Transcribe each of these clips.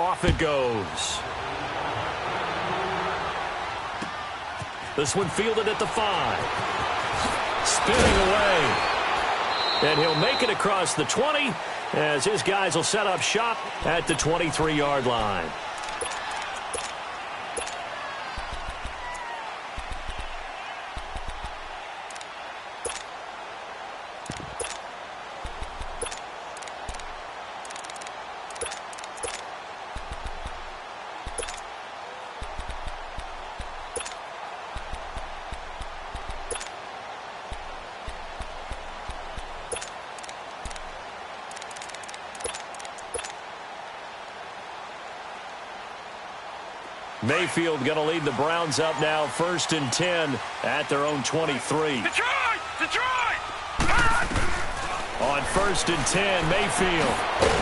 off it goes. This one fielded at the 5. Spinning away. And he'll make it across the 20 as his guys will set up shop at the 23-yard line. Mayfield going to lead the Browns up now, 1st and 10 at their own 23. Detroit! Detroit! On 1st and 10, Mayfield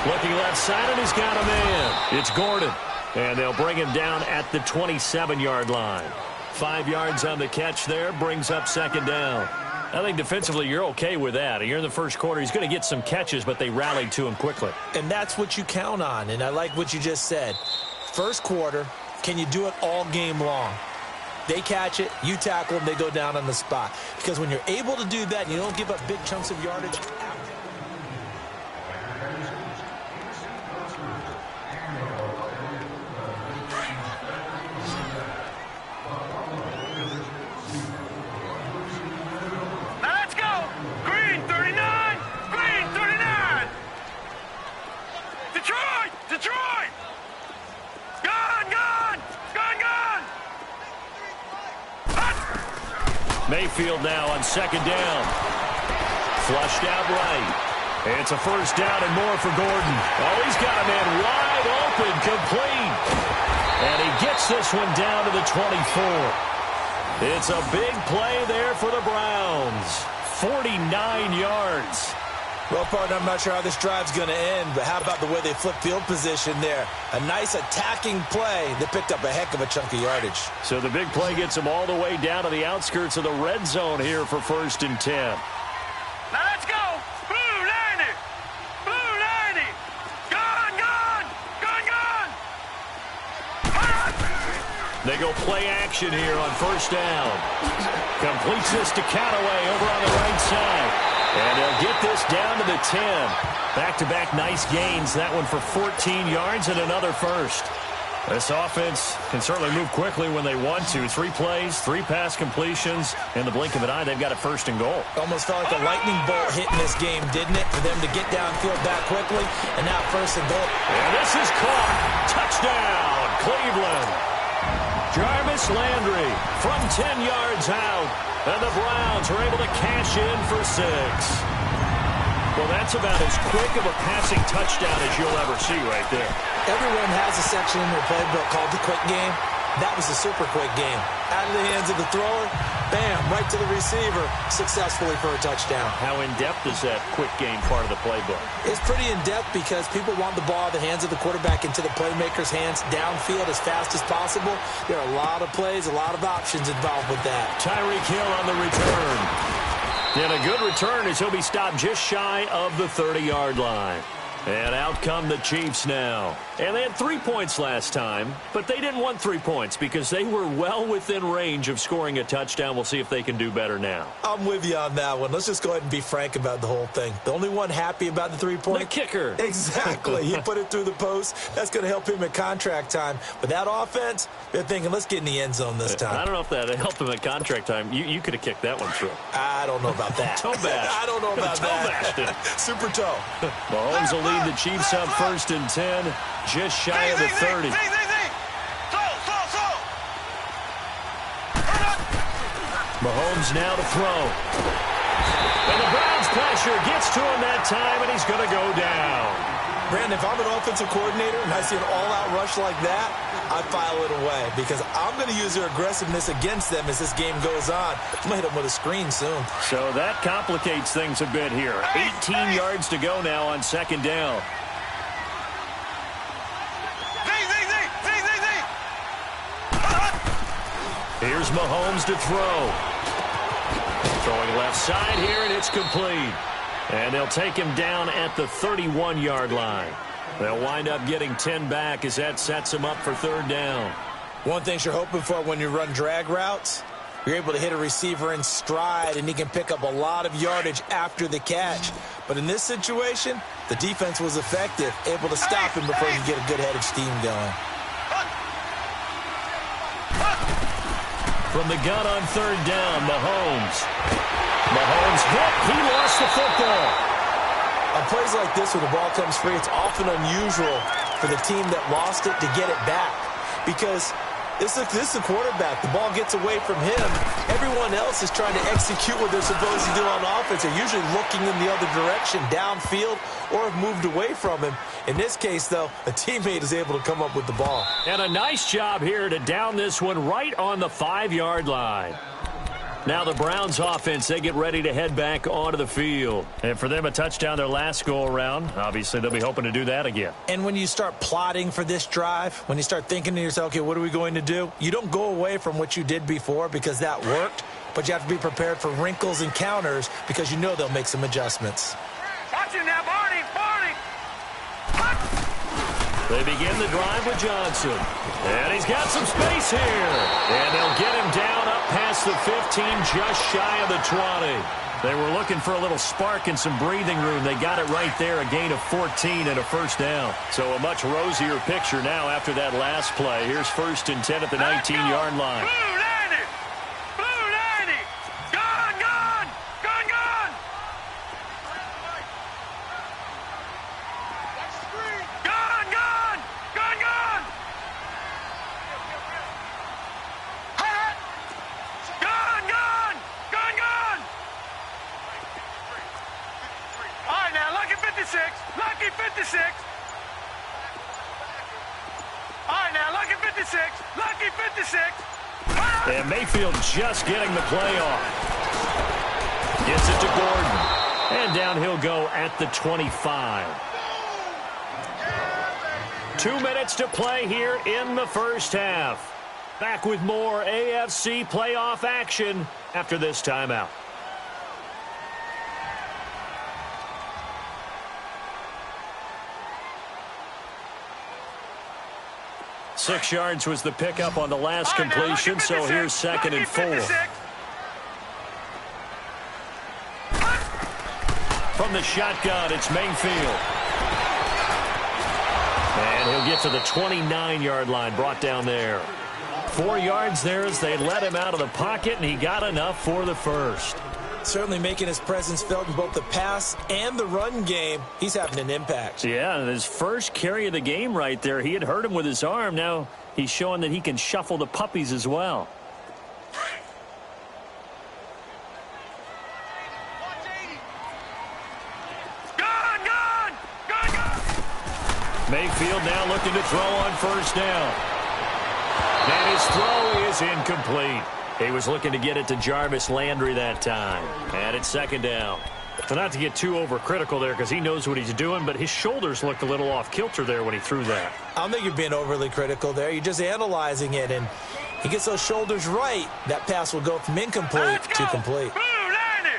looking left side, and he's got a man. It's Gordon, and they'll bring him down at the 27-yard line. 5 yards on the catch there, brings up 2nd down. I think defensively you're okay with that. You're in the first quarter. He's going to get some catches, but they rallied to him quickly. And that's what you count on, and I like what you just said. First quarter, can you do it all game long? They catch it, you tackle them, they go down on the spot. Because when you're able to do that, and you don't give up big chunks of yardage. Now let's go! Green 39! Green 39! Detroit! Detroit! Gone! Gone! Gone! Gone! Mayfield now on 2nd down. Flushed out right. It's a 1st down and more for Gordon. Oh, he's got a man wide open, complete. And he gets this one down to the 24. It's a big play there for the Browns. 49 yards. Well, partner, I'm not sure how this drive's going to end, but how about the way they flip field position there? A nice attacking play that picked up a heck of a chunk of yardage. So the big play gets them all the way down to the outskirts of the red zone here for 1st and 10. Now let's go! Blue 90! Blue 90! Gone! Gone! Gone! Gone! They go play action here on 1st down. Completes this to Callaway over on the right side. And they'll get this down to the 10. Back-to-back nice gains. That one for 14 yards and another 1st. This offense can certainly move quickly when they want to. 3 plays, 3 pass completions. In the blink of an eye, they've got it 1st and goal. Almost felt like a lightning bolt hitting this game, didn't it? For them to get downfield back quickly, and now 1st and goal. And this is caught. Touchdown, Cleveland. Jarvis Landry from 10 yards out. And the Browns are able to cash in for 6. Well, that's about as quick of a passing touchdown as you'll ever see right there. Everyone has a section in their playbook called the quick game. That was a super quick game. Out of the hands of the thrower, bam, right to the receiver, successfully for a touchdown. How in-depth is that quick game part of the playbook? It's pretty in-depth because people want the ball out of the hands of the quarterback into the playmaker's hands downfield as fast as possible. There are a lot of plays, a lot of options involved with that. Tyreek Hill on the return. And a good return as he'll be stopped just shy of the 30-yard line. And out come the Chiefs now. And they had 3 points last time, but they didn't want 3 points because they were well within range of scoring a touchdown. We'll see if they can do better now. I'm with you on that one. Let's just go ahead and be frank about the whole thing. The only one happy about the 3-point? The kicker. Exactly. He put it through the post. That's going to help him at contract time. But that offense, they're thinking, let's get in the end zone this time. I don't know if that helped him at contract time. You could have kicked that one through. I don't know about that. Toe bash. I don't know about that. Toe bashed it. Super toe. Mahomes will lead the Chiefs up 1st and 10, just shy of the 30. Mahomes now to throw. And the Browns pressure gets to him that time, and he's going to go down. Brandon, if I'm an offensive coordinator and I see an all-out rush like that, I file it away because I'm going to use their aggressiveness against them as this game goes on. I'm going to hit them with a screen soon. So that complicates things a bit here. 18 yards to go now on 2nd down. Here's Mahomes to throw. Throwing left side here, and it's complete. And they'll take him down at the 31-yard line. They'll wind up getting 10 back as that sets them up for third down. One thing you're hoping for when you run drag routes, you're able to hit a receiver in stride, and he can pick up a lot of yardage after the catch. But in this situation, the defense was effective, able to stop him before he could get a good head of steam going. From the gun on third down, Mahomes. Mahomes hit. He lost the football. On plays like this where the ball comes free, it's often unusual for the team that lost it to get it back. Because this is the quarterback. The ball gets away from him. Everyone else is trying to execute what they're supposed to do on offense. They're usually looking in the other direction, downfield, or have moved away from him. In this case, though, a teammate is able to come up with the ball. And a nice job here to down this one right on the 5-yard line. Now the Browns offense, they get ready to head back onto the field. And for them, a touchdown their last go-around. Obviously, they'll be hoping to do that again. And when you start plotting for this drive, when you start thinking to yourself, okay, what are we going to do? You don't go away from what you did before because that worked, but you have to be prepared for wrinkles and counters because you know they'll make some adjustments. Watch it now, Barney! They begin the drive with Johnson. And he's got some space here. And they'll get him down up past the 15, just shy of the 20. They were looking for a little spark and some breathing room. They got it right there, a gain of 14 and a first down. So a much rosier picture now after that last play. Here's 1st and 10 at the 19-yard line. Lucky 56. All right, now, lucky 56. Lucky 56. And Mayfield just getting the play off. Gets it to Gordon. And down he'll go at the 25. 2 minutes to play here in the first half. Back with more AFC playoff action after this timeout. 6 yards was the pickup on the last completion, so here's 2nd and 4. From the shotgun, it's Mayfield. And he'll get to the 29-yard line, brought down there. 4 yards there as they let him out of the pocket, and he got enough for the first. Certainly making his presence felt in both the pass and the run game. He's having an impact. Yeah, his first carry of the game right there. He had hurt him with his arm. Now he's showing that he can shuffle the puppies as well. Mayfield now looking to throw on first down. And his throw is incomplete. He was looking to get it to Jarvis Landry that time. And it's 2nd down. So not to get too overcritical there because he knows what he's doing, but his shoulders looked a little off kilter there when he threw that. I don't think you're being overly critical there. You're just analyzing it, and he gets those shoulders right. That pass will go from incomplete to complete. Blue 90!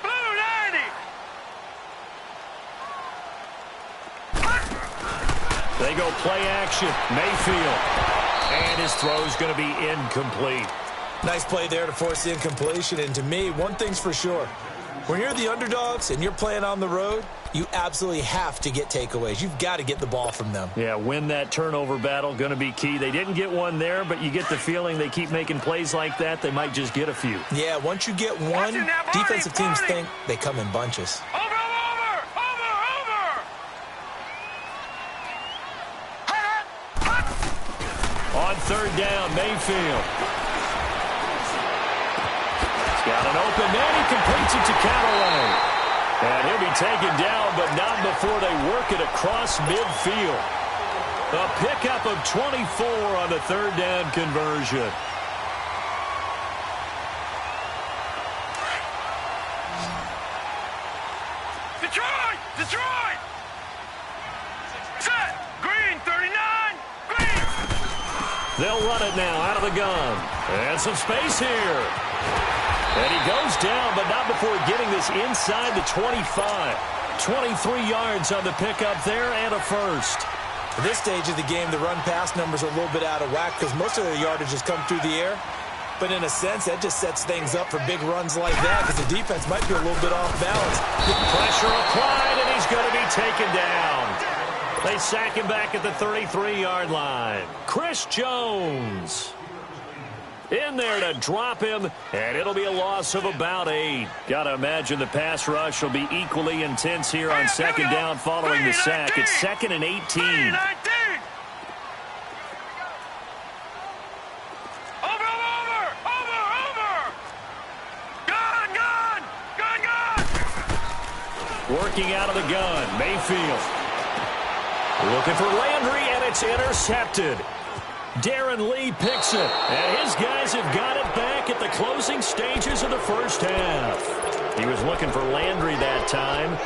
Blue 90! They go play action. Mayfield. And his throw's going to be incomplete. Nice play there to force the incompletion. And to me, one thing's for sure. When you're the underdogs and you're playing on the road, you absolutely have to get takeaways. You've got to get the ball from them. Yeah, win that turnover battle, going to be key. They didn't get one there, but you get the feeling they keep making plays like that, they might just get a few. Yeah, once you get one, defensive teams think they come in bunches. Over! On 3rd down, Mayfield. Got an open man. He completes it to Callaway. And he'll be taken down, but not before they work it across midfield. A pickup of 24 on the 3rd down conversion. Detroit! Set! Green, 39! Green! They'll run it now out of the gun. And some space here. And he goes down, but not before getting this inside the 25. 23 yards on the pickup there and a first. At this stage of the game, the run-pass numbers are a little bit out of whack because most of the yardage has come through the air. But in a sense, that just sets things up for big runs like that because the defense might be a little bit off balance. Pressure applied, and he's going to be taken down. They sack him back at the 33-yard line. Chris Jones in there to drop him, and it'll be a loss of about 8. Got to imagine the pass rush will be equally intense here on second down following the sack. It's 2nd and 18. Working out of the gun, Mayfield. Looking for Landry, and it's intercepted. Darren Lee picks it, and his guys have got it back at the closing stages of the first half. He was looking for Landry that time.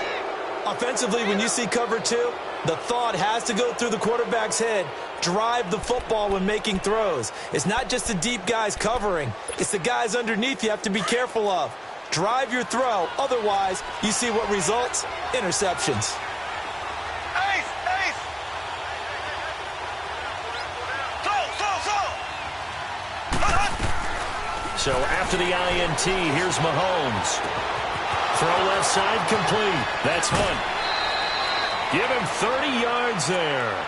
Offensively, when you see cover 2, the thought has to go through the quarterback's head. Drive the football when making throws. It's not just the deep guys covering. It's the guys underneath you have to be careful of. Drive your throw. Otherwise, you see what results? Interceptions. So after the INT, here's Mahomes. Throw left side complete. That's Hunt. Give him 30 yards there.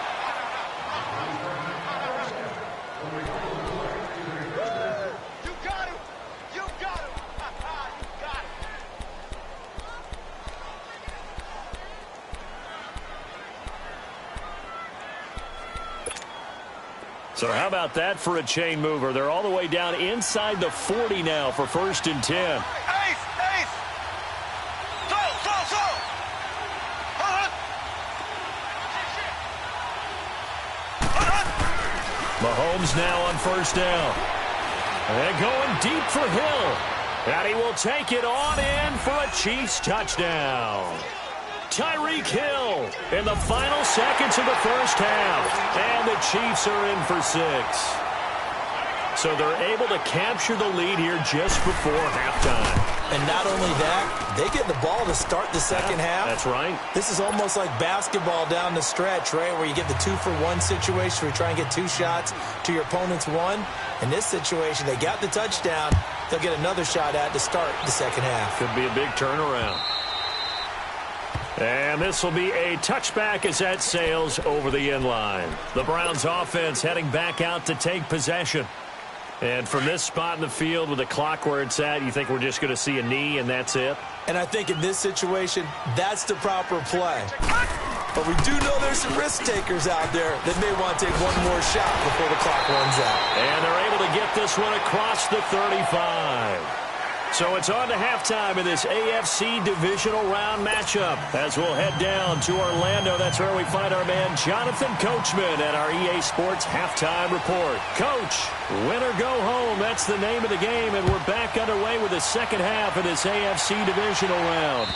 So how about that for a chain mover? They're all the way down inside the 40 now for 1st and 10. Mahomes now on 1st down. And going deep for Hill. And he will take it on in for a Chiefs touchdown. Tyreek Hill in the final seconds of the first half. And the Chiefs are in for 6. So they're able to capture the lead here just before halftime. And not only that, they get the ball to start the second half. That's right. This is almost like basketball down the stretch, right, where you get the 2-for-1 situation where you try and get 2 shots to your opponent's 1. In this situation, they got the touchdown. They'll get another shot at to start the second half. Could be a big turnaround. And this will be a touchback as that sails over the end line. The Browns offense heading back out to take possession. And from this spot in the field with the clock where it's at, you think we're just going to see a knee and that's it? And I think in this situation, that's the proper play. But we do know there's some risk takers out there that may want to take one more shot before the clock runs out. And they're able to get this one across the 35. So it's on to halftime in this AFC divisional round matchup. As we'll head down to Orlando, that's where we find our man Jonathan Coachman at our EA Sports Halftime Report. Coach, win or go home, that's the name of the game, and we're back underway with the second half of this AFC divisional round.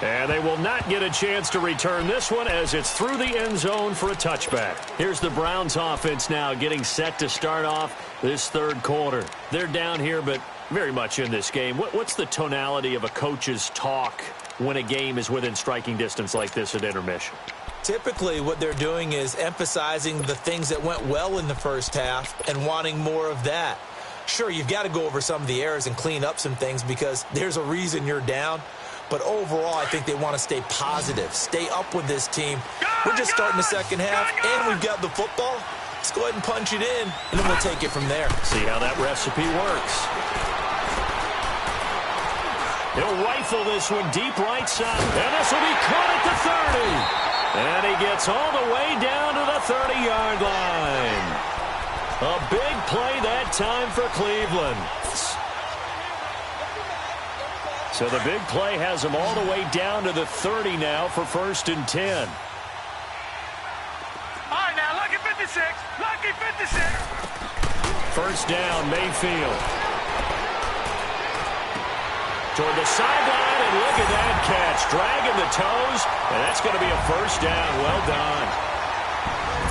And they will not get a chance to return this one as it's through the end zone for a touchback. Here's the Browns offense now getting set to start off this third quarter. They're down here, but very much in this game. What's the tonality of a coach's talk when a game is within striking distance like this at intermission? Typically, what they're doing is emphasizing the things that went well in the first half and wanting more of that. Sure, you've got to go over some of the errors and clean up some things because there's a reason you're down. But overall, I think they want to stay positive, stay up with this team. We're just starting the second half, and we've got the football. Let's go ahead and punch it in, and then we'll take it from there. See how that recipe works. He'll rifle this one deep right side, and this will be caught at the 30. And he gets all the way down to the 30-yard line. A big play that time for Cleveland. So the big play has him all the way down to the 30 now for 1st and 10. All right, now, lucky 56. Lucky 56. First down, Mayfield. Toward the sideline, and look at that catch. Dragging the toes, and that's going to be a first down. Well done.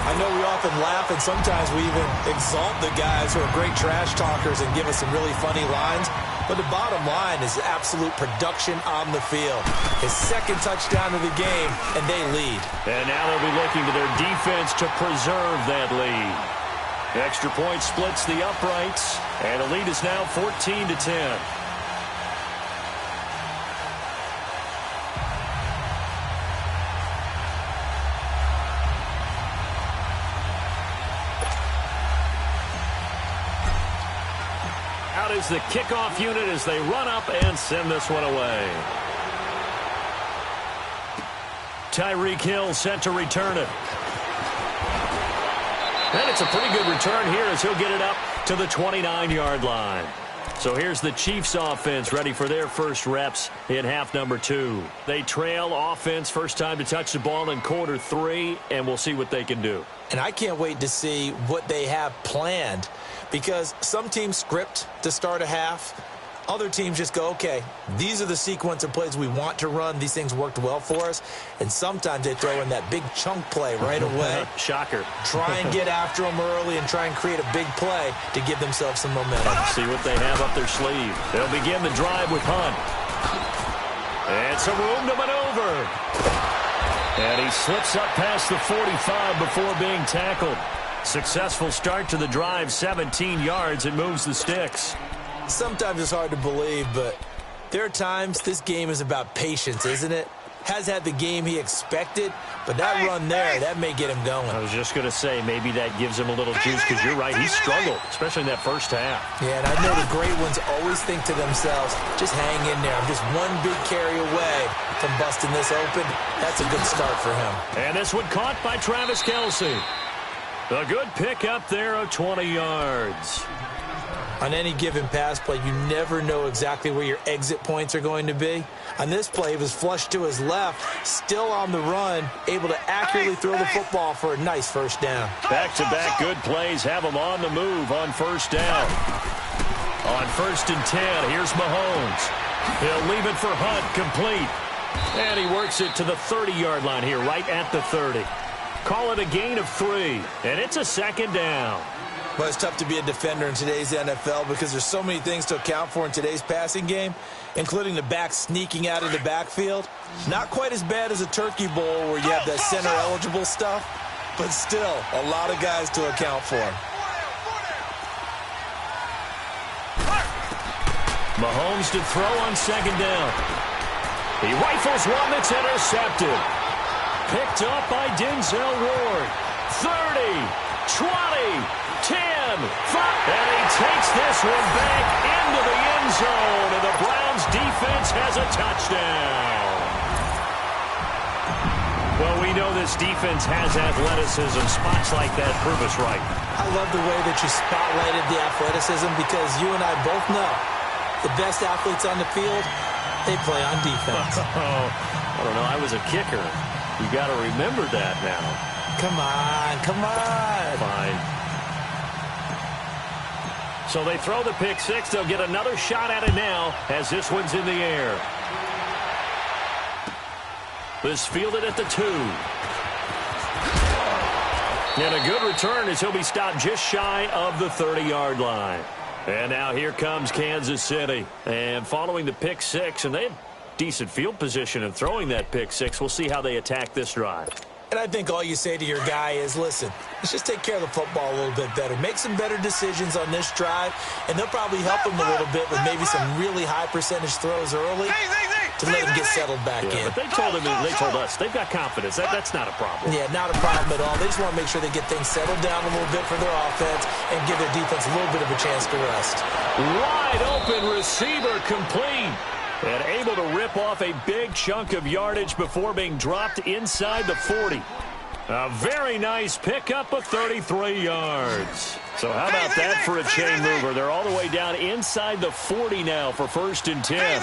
I know we often laugh, and sometimes we even exalt the guys who are great trash talkers and give us some really funny lines. But the bottom line is absolute production on the field. His second touchdown of the game, and they lead. And now they'll be looking to their defense to preserve that lead. Extra point splits the uprights, and the lead is now 14-10. Out is the kickoff unit as they run up and send this one away. Tyreek Hill set to return it. And it's a pretty good return here as he'll get it up to the 29-yard line. So here's the Chiefs offense ready for their first reps in half number 2. They trail offense first time to touch the ball in quarter 3, and we'll see what they can do. And I can't wait to see what they have planned, because some teams script to start a half. Other teams just go, okay, these are the sequence of plays we want to run. These things worked well for us. And sometimes they throw in that big chunk play right away. Shocker. Try and get after them early and try and create a big play to give themselves some momentum. See what they have up their sleeve. They'll begin the drive with Hunt. And some room to maneuver. And he slips up past the 45 before being tackled. Successful start to the drive, 17 yards, and moves the sticks. Sometimes it's hard to believe, but there are times this game is about patience, isn't it? Has had the game he expected, but that run there, that may get him going. I was just going to say, maybe that gives him a little juice, because you're right, he struggled, especially in that first half. Yeah, and I know the great ones always think to themselves, just hang in there. I'm just one big carry away from busting this open. That's a good start for him. And this one caught by Travis Kelce. A good pick up there of 20 yards. On any given pass play, you never know exactly where your exit points are going to be. On this play, he was flushed to his left, still on the run, able to accurately throw the football for a nice first down. Back-to-back good plays have him on the move on first down. On 1st and 10, here's Mahomes. He'll leave it for Hunt, complete. And he works it to the 30-yard line here, right at the 30. Call it a gain of 3, and it's a second down. Well, it's tough to be a defender in today's NFL because there's so many things to account for in today's passing game, including the back sneaking out of the backfield. Not quite as bad as a turkey bowl where you have that center-eligible stuff, but still a lot of guys to account for. Mahomes to throw on second down. He rifles one that's intercepted. Picked up by Denzel Ward. 30, 20, 10, 5. And he takes this one back into the end zone, and the Browns defense has a touchdown. Well, we know this defense has athleticism. Spots like that prove us right. I love the way that you spotlighted the athleticism, because you and I both know the best athletes on the field, they play on defense. I don't know. I was a kicker. You got to remember that now. Come on, come on. Fine. So they throw the pick six. They'll get another shot at it now as this one's in the air. This fielded at the 2. And a good return as he'll be stopped just shy of the 30-yard line. And now here comes Kansas City. And following the pick six, and they had decent field position in throwing that pick six. We'll see how they attack this drive. And I think all you say to your guy is, listen, let's just take care of the football a little bit better. Make some better decisions on this drive, and they'll probably help him a little bit with maybe some really high percentage throws early to let him get settled back in. But they told us they've got confidence. That's not a problem. Yeah, not a problem at all. They just want to make sure they get things settled down a little bit for their offense and give their defense a little bit of a chance to rest. Wide open receiver, complete. And able to rip off a big chunk of yardage before being dropped inside the 40. A very nice pickup of 33 yards. So how about that for a chain mover? They're all the way down inside the 40 now for 1st and 10.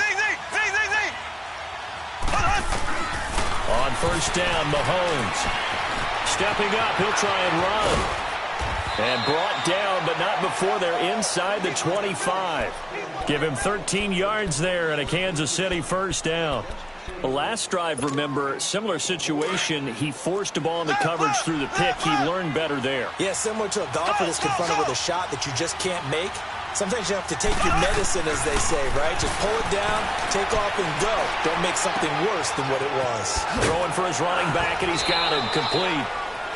On first down, Mahomes. Stepping up, he'll try and run. And brought down, but not before they're inside the 25. Give him 13 yards there and a Kansas City first down. The last drive, remember, similar situation. He forced a ball into coverage through the pick. He learned better there. Yeah, similar to a golfer that's confronted with a shot that you just can't make. Sometimes you have to take your medicine, as they say, right? Just pull it down, take off, and go. Don't make something worse than what it was. Throwing for his running back, and he's got him complete.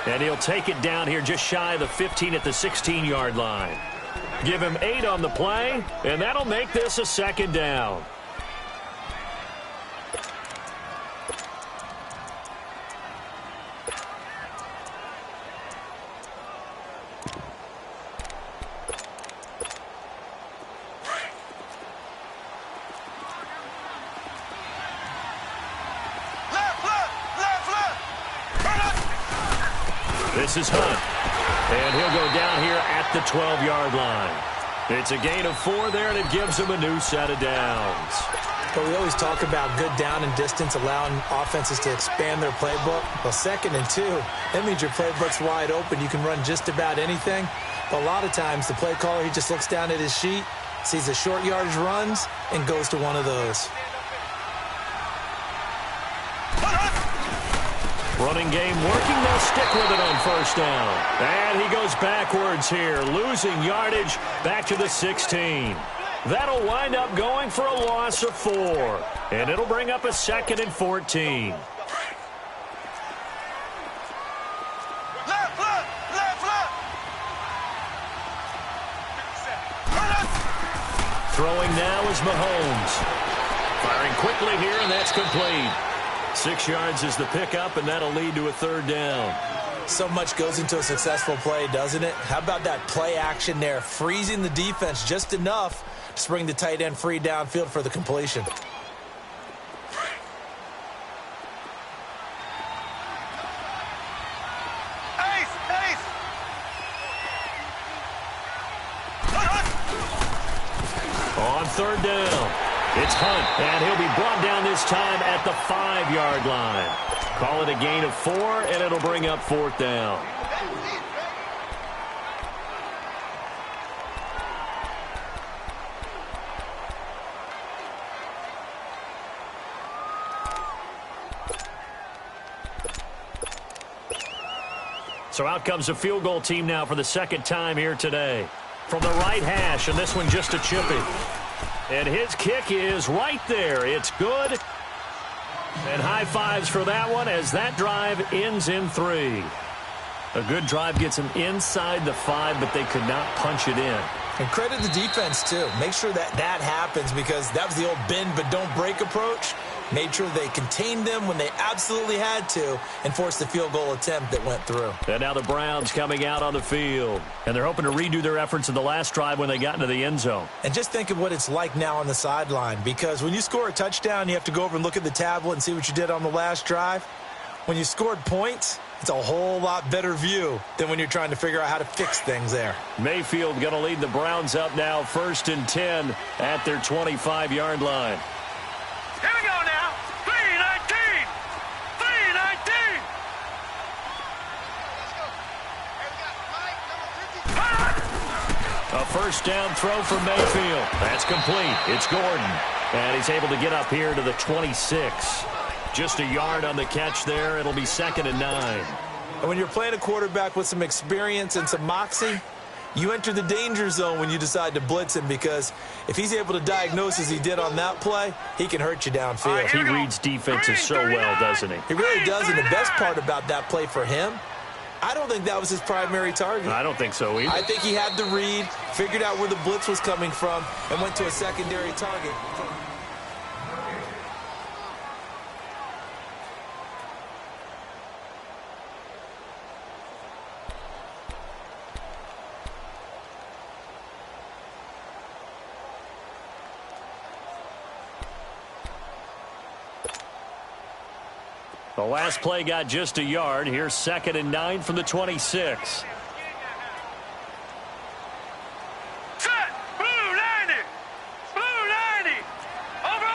And he'll take it down here just shy of the 15 at the 16-yard line. Give him 8 on the play, and that'll make this a second down. This is Hunt, and he'll go down here at the 12-yard line. It's a gain of 4 there, and it gives him a new set of downs. But we always talk about good down and distance, allowing offenses to expand their playbook. Well, 2nd and 2, that means your playbook's wide open. You can run just about anything. But a lot of times, the play caller, he just looks down at his sheet, sees the short yardage runs, and goes to one of those. Running game working. They'll stick with it on first down. And he goes backwards here, losing yardage back to the 16. That'll wind up going for a loss of 4. And it'll bring up a 2nd and 14. Throwing now is Mahomes. Firing quickly here, and that's complete. 6 yards is the pickup, and that'll lead to a 3rd down. So much goes into a successful play, doesn't it? How about that play action there, freezing the defense just enough to bring the tight end free downfield for the completion. On 3rd down, it's Hunt, and he'll be brought down this time at the 5-yard line. Call it a gain of 4, and it'll bring up 4th down. So out comes a field goal team now for the 2nd time here today. From the right hash, and this one just a chippy. And his kick is right there. It's good. And high fives for that one as that drive ends in 3. A good drive gets him inside the 5, but they could not punch it in. And credit the defense, too. Make sure that happens, because that was the old bend but don't break approach. Made sure they contained them when they absolutely had to and forced the field goal attempt that went through. And now the Browns coming out on the field. And they're hoping to redo their efforts in the last drive when they got into the end zone. And just think of what it's like now on the sideline, because when you score a touchdown, you have to go over and look at the tablet and see what you did on the last drive. When you scored points, it's a whole lot better view than when you're trying to figure out how to fix things there. Mayfield going to lead the Browns up now, 1st and 10 at their 25-yard line. Here we go now. 3-19. 3-19. A 1st down throw for Mayfield. That's complete. It's Gordon. And he's able to get up here to the 26. Just a yard on the catch there. It'll be 2nd and 9. And when you're playing a quarterback with some experience and some moxie, you enter the danger zone when you decide to blitz him, because if he's able to diagnose as he did on that play, he can hurt you downfield. He reads defenses so well, doesn't he? He really does, and the best part about that play for him, I don't think that was his primary target. I don't think so either. I think he had the read, figured out where the blitz was coming from, and went to a secondary target. The last play got just a yard. Here's 2nd and 9 from the 26. Set. Blue 90. Blue 90. Over.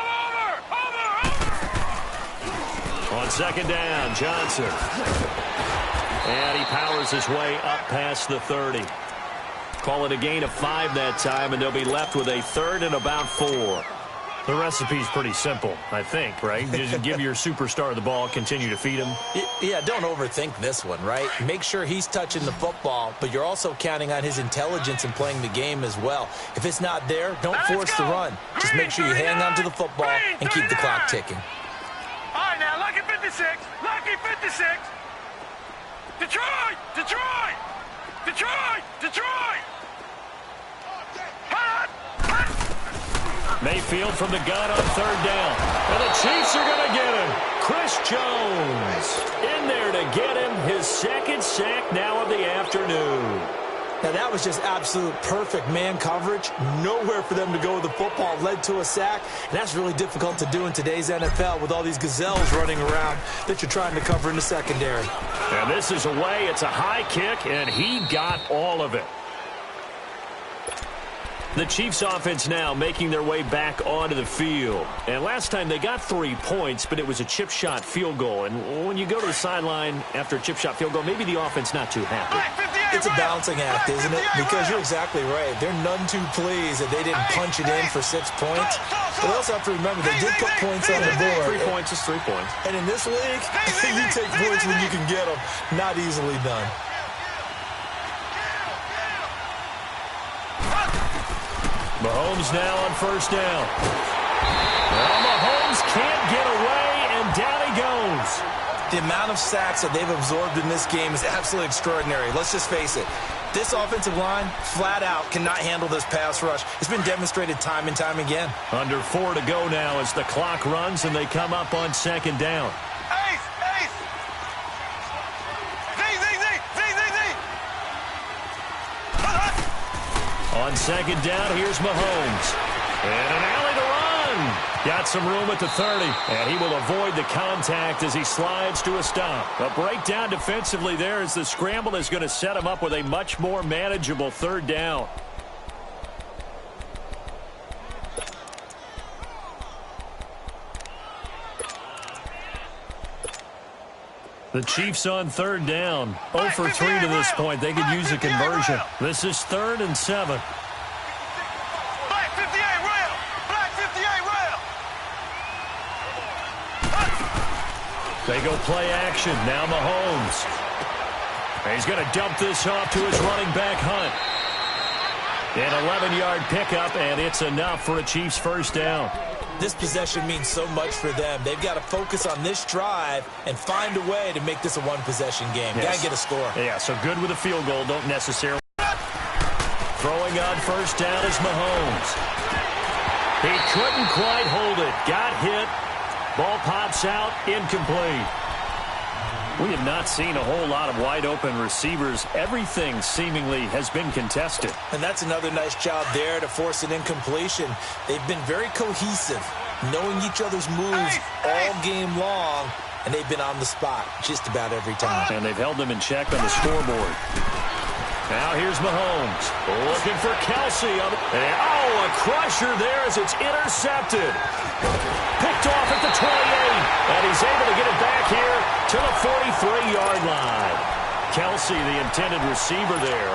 On 2nd down, Johnson. And he powers his way up past the 30. Call it a gain of 5 that time, and they'll be left with a 3rd and about 4. The recipe's pretty simple, I think, right? Just give your superstar the ball, continue to feed him. Yeah, don't overthink this one, right? Make sure he's touching the football, but you're also counting on his intelligence in playing the game as well. If it's not there, don't force the run. Just make sure you hang on to the football and keep the clock ticking. All right, now, lucky 56. Lucky 56. Detroit! Detroit! Detroit! Detroit! Mayfield from the gun on third down. And the Chiefs are going to get him. Chris Jones in there to get him his second sack now of the afternoon. Now, that was just absolute perfect man coverage. Nowhere for them to go with the football. Led to a sack. And that's really difficult to do in today's NFL with all these gazelles running around that you're trying to cover in the secondary. And this is away. It's a high kick, and he got all of it. The Chiefs offense now making their way back onto the field. And last time they got 3 points, but it was a chip shot field goal. And when you go to the sideline after a chip shot field goal, maybe the offense not too happy. It's a balancing act, isn't it? Because you're exactly right. They're none too pleased that they didn't punch it in for 6 points. But they also have to remember they did put points on the board. 3 points is 3 points. And in this league, you take points when you can get them. Not easily done. Mahomes now on first down. Well, Mahomes can't get away, and down he goes. The amount of sacks that they've absorbed in this game is absolutely extraordinary. Let's just face it. This offensive line, flat out, cannot handle this pass rush. It's been demonstrated time and time again. Under 4 to go now as the clock runs, and they come up on second down. Ace! Ace! Z! On second down, here's Mahomes. And an alley to run. Got some room at the 30. And he will avoid the contact as he slides to a stop. A breakdown defensively there as the scramble is going to set him up with a much more manageable third down. The Chiefs on third down. 0 for 3 to this point. They could use a conversion. This is 3rd and 7. Black 58 rail! Black 58 rail! They go play action. Now Mahomes. And he's going to dump this off to his running back, Hunt. An 11-yard pickup, and it's enough for a Chiefs first down. This possession means so much for them. They've got to focus on this drive and find a way to make this a one-possession game. Yes. Got to get a score. Yeah, so good with a field goal. Don't necessarily. Throwing on first down is Mahomes. He couldn't quite hold it. Got hit. Ball pops out. Incomplete. We have not seen a whole lot of wide-open receivers. Everything seemingly has been contested. And that's another nice job there to force an incompletion. They've been very cohesive, knowing each other's moves all game long, and they've been on the spot just about every time. And they've held them in check on the scoreboard. Now here's Mahomes. Looking for Kelsey. Oh, a crusher there as it's intercepted. Picked off at the 28. And he's able to get it back here to the 43-yard line. Kelsey, the intended receiver there.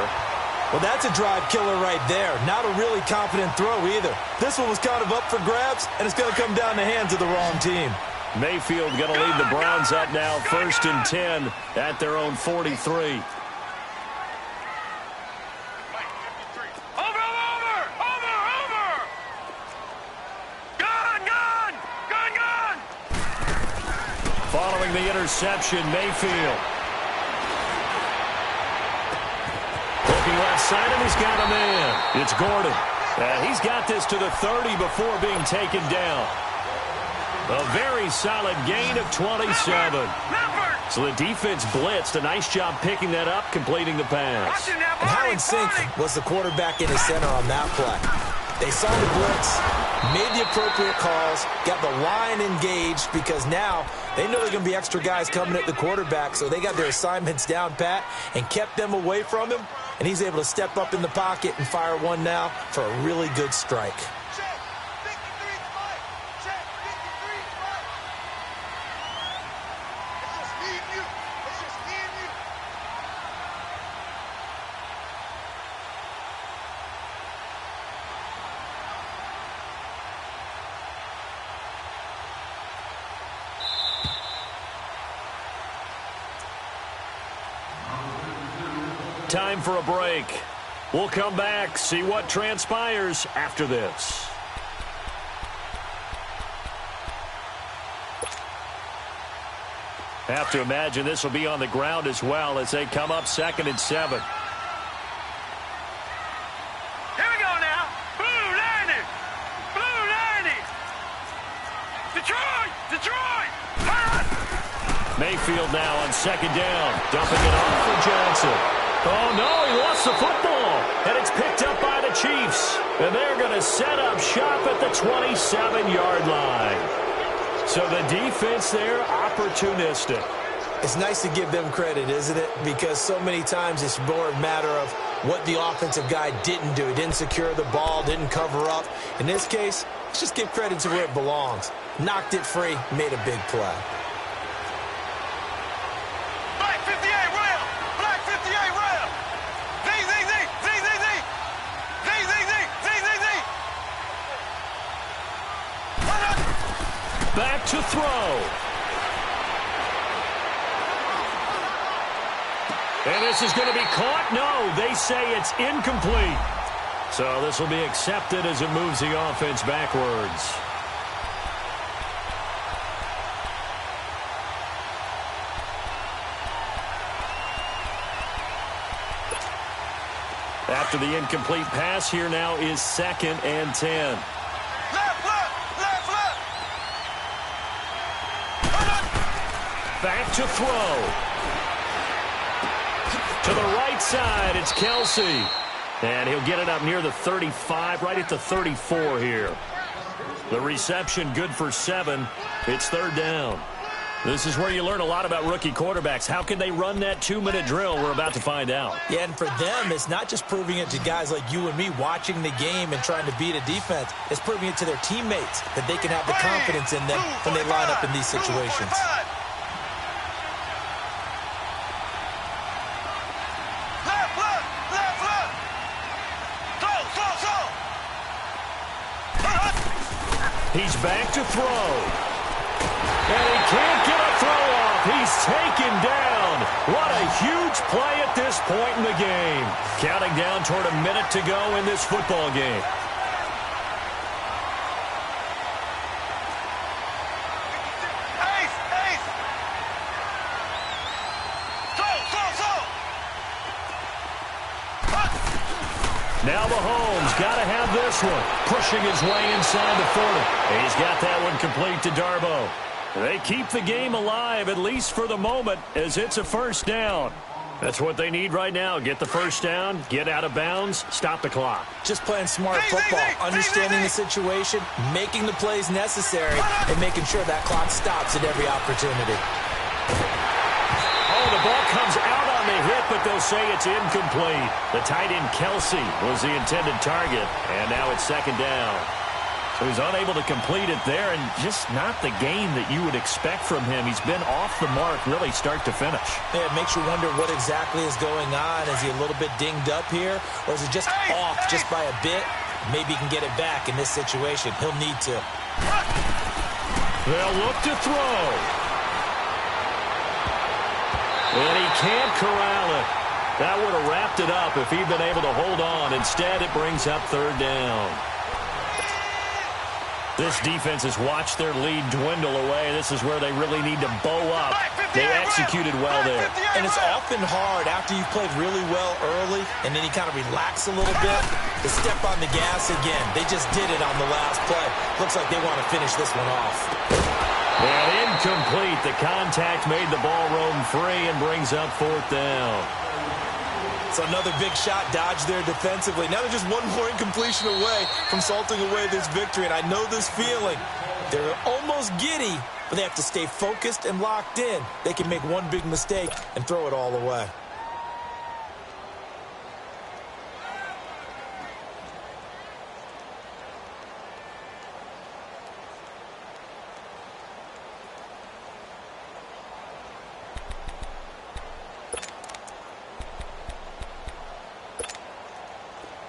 Well, that's a drive killer right there. Not a really confident throw either. This one was kind of up for grabs, and it's going to come down the hands of the wrong team. Mayfield going to lead the Browns up now, 1st and 10 at their own 43. Following the interception, Mayfield. Looking left side, and he's got a man. It's Gordon. And he's got this to the 30 before being taken down. A very solid gain of 27. So the defense blitzed. A nice job picking that up, completing the pass. And how in sync was the quarterback in his center on that play? They saw the blitz, made the appropriate calls, got the line engaged because now they know there are going to be extra guys coming at the quarterback, so they got their assignments down pat and kept them away from him, and he's able to step up in the pocket and fire one now for a really good strike. time for a break. We'll come back, see what transpires after this. Have to imagine this will be on the ground as well as they come up 2nd and 7. Here we go now. Blue Lightning. Blue Lightning. Detroit. Detroit. Mayfield now on 2nd down. Dumping it off for Johnson. Oh, no, he lost the football. And it's picked up by the Chiefs. And they're going to set up shop at the 27-yard line. So the defense there, opportunistic. It's nice to give them credit, isn't it? Because so many times it's more a matter of what the offensive guy didn't do. He didn't secure the ball, didn't cover up. In this case, let's just give credit to where it belongs. Knocked it free, made a big play. Black 58 rail. Black 58 rail. Z, Z, Z, Z, Z, Z. Z, Z, Z, Z, Z, Z. Back to throw. And this is going to be caught. No, they say it's incomplete. So this will be accepted as it moves the offense backwards. After the incomplete pass, here now is 2nd and 10. Back to throw. To the right side, it's Kelsey. And he'll get it up near the 35, right at the 34 here. The reception good for 7. It's 3rd down. This is where you learn a lot about rookie quarterbacks. How can they run that 2-minute drill? We're about to find out. Yeah, and for them, it's not just proving it to guys like you and me watching the game and trying to beat a defense. It's proving it to their teammates that they can have the confidence in them when they line up in these situations. He's back to throw. And he can't get a throw off. He's taken down. What a huge play at this point in the game. Counting down toward a minute to go in this football game. Now Mahomes got to have this one. Pushing his way inside the 40. He's got that one complete to Darbo. They keep the game alive, at least for the moment, as it's a 1st down. That's what they need right now. Get the 1st down, get out of bounds, stop the clock. Just playing smart football, understanding the situation, making the plays necessary, and making sure that clock stops at every opportunity. Oh, the ball comes out on the hit, but they'll say it's incomplete. The tight end Kelsey was the intended target, and now it's 2nd down. So he's unable to complete it there, and just not the game that you would expect from him. He's been off the mark really start to finish. Yeah, it makes you wonder what exactly is going on. Is he a little bit dinged up here, or is it just off just by a bit? Maybe he can get it back in this situation. He'll need to. They'll look to throw. And he can't corral it. That would have wrapped it up if he'd been able to hold on. Instead, it brings up 3rd down. This defense has watched their lead dwindle away. This is where they really need to bow up. They executed well there. And it's often hard after you've played really well early and then you kind of relax a little bit to step on the gas again. They just did it on the last play. Looks like they want to finish this one off. And incomplete. The contact made the ball roam free and brings up 4th down. It's another big shot dodged there defensively. Now they're just one more incompletion away from salting away this victory. And I know this feeling. They're almost giddy, but they have to stay focused and locked in. They can make one big mistake and throw it all away.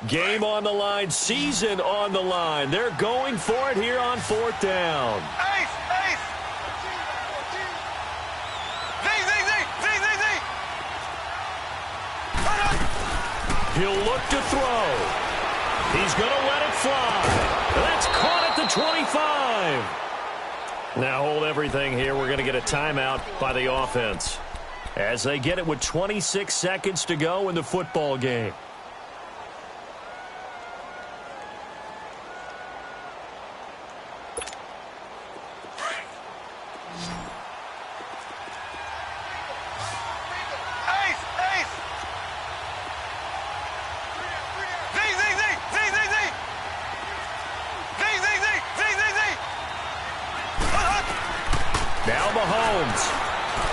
Game on the line, season on the line. They're going for it here on 4th down. Ace! Ace! Z, Z, Z! Z, Z, Z! He'll look to throw. He's going to let it fly. That's caught at the 25. Now hold everything here. We're going to get a timeout by the offense as they get it with 26 seconds to go in the football game. Now Mahomes.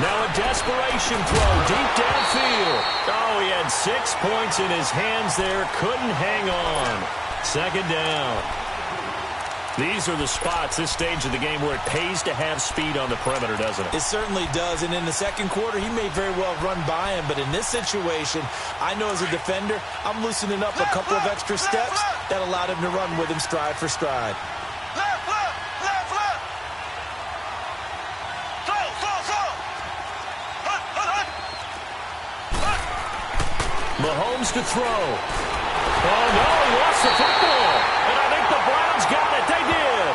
Now a desperation throw deep downfield. Oh, he had 6 points in his hands there. Couldn't hang on. Second down. These are the spots, this stage of the game, where it pays to have speed on the perimeter, doesn't it? It certainly does. And in the second quarter, he may very well run by him. But in this situation, I know as a defender, I'm loosening up a couple of extra steps that allowed him to run with him stride for stride. Mahomes to throw. Oh, no, he lost the football. And I think the Browns got it. They did.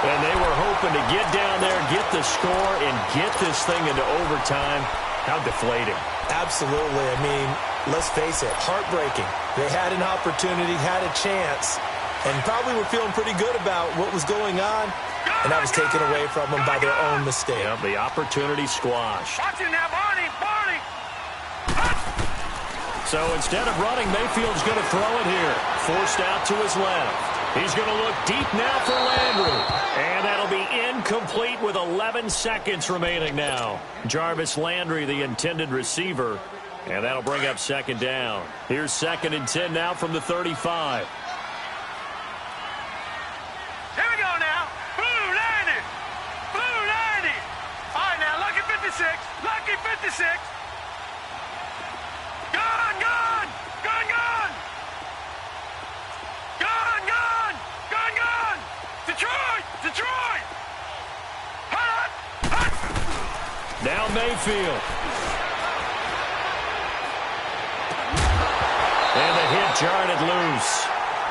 And they were hoping to get down there, get the score, and get this thing into overtime. How deflating. Absolutely. I mean, let's face it, heartbreaking. They had an opportunity, had a chance, and probably were feeling pretty good about what was going on, and that was taken away from them by their own mistake. Yeah, the opportunity squashed. Watch it now, Barney. So instead of running, Mayfield's going to throw it here. Forced out to his left. He's going to look deep now for Landry. And that'll be incomplete with 11 seconds remaining now. Jarvis Landry, the intended receiver. And that'll bring up second down. Here's 2nd and 10 now from the 35. Here we go now. Blue Landy. Blue Landy. All right, now, lucky 56. Lucky 56. Detroit! Now Mayfield. And the hit jarred it loose.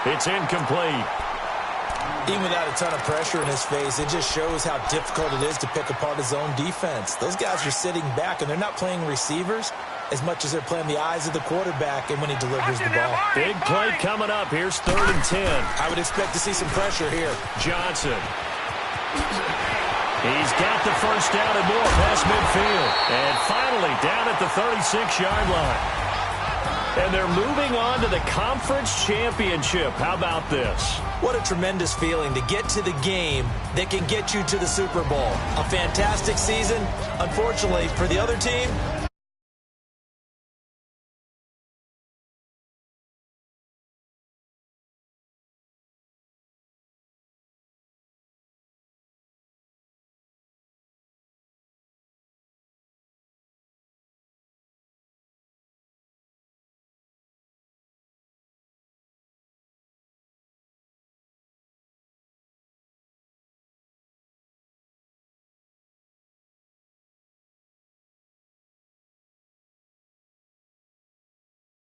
It's incomplete. Even without a ton of pressure in his face, it just shows how difficult it is to pick apart his own defense. Those guys are sitting back, and they're not playing receivers as much as they're playing the eyes of the quarterback and when he delivers the ball. Big play coming up. Here's 3rd and 10. I would expect to see some pressure here. Johnson. He's got the first down and more past midfield. And finally down at the 36-yard line. And they're moving on to the conference championship. How about this? What a tremendous feeling to get to the game that can get you to the Super Bowl. A fantastic season. Unfortunately, for the other team,